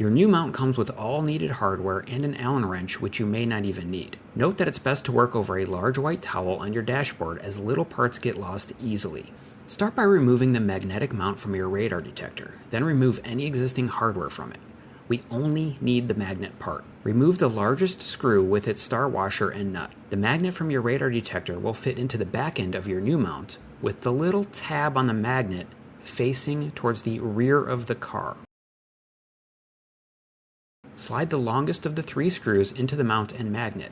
Your new mount comes with all needed hardware and an Allen wrench, which you may not even need. Note that it's best to work over a large white towel on your dashboard as little parts get lost easily. Start by removing the magnetic mount from your radar detector, then remove any existing hardware from it. We only need the magnet part. Remove the largest screw with its star washer and nut. The magnet from your radar detector will fit into the back end of your new mount, with the little tab on the magnet facing towards the rear of the car. Slide the longest of the 3 screws into the mount and magnet.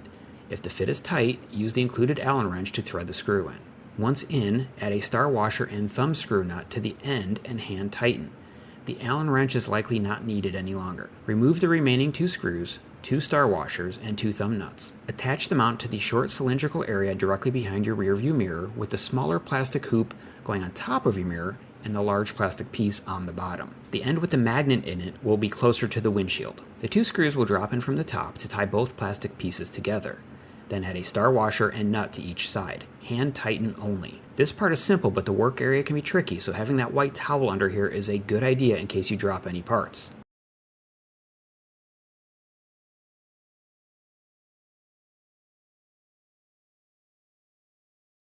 If the fit is tight, use the included Allen wrench to thread the screw in. Once in, add a star washer and thumb screw nut to the end and hand tighten. The Allen wrench is likely not needed any longer. Remove the remaining 2 screws, 2 star washers, and 2 thumb nuts. Attach the mount to the short cylindrical area directly behind your rear view mirror, with the smaller plastic hoop going on top of your mirror and the large plastic piece on the bottom. The end with the magnet in it will be closer to the windshield. The 2 screws will drop in from the top to tie both plastic pieces together. Then add a star washer and nut to each side. Hand tighten only. This part is simple, but the work area can be tricky, so having that white towel under here is a good idea in case you drop any parts.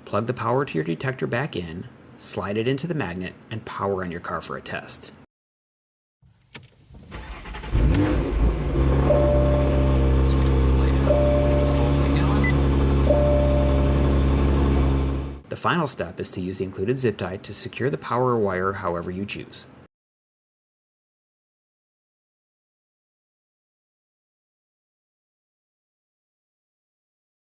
Plug the power to your detector back in, slide it into the magnet, and power on your car for a test. The final step is to use the included zip tie to secure the power wire however you choose.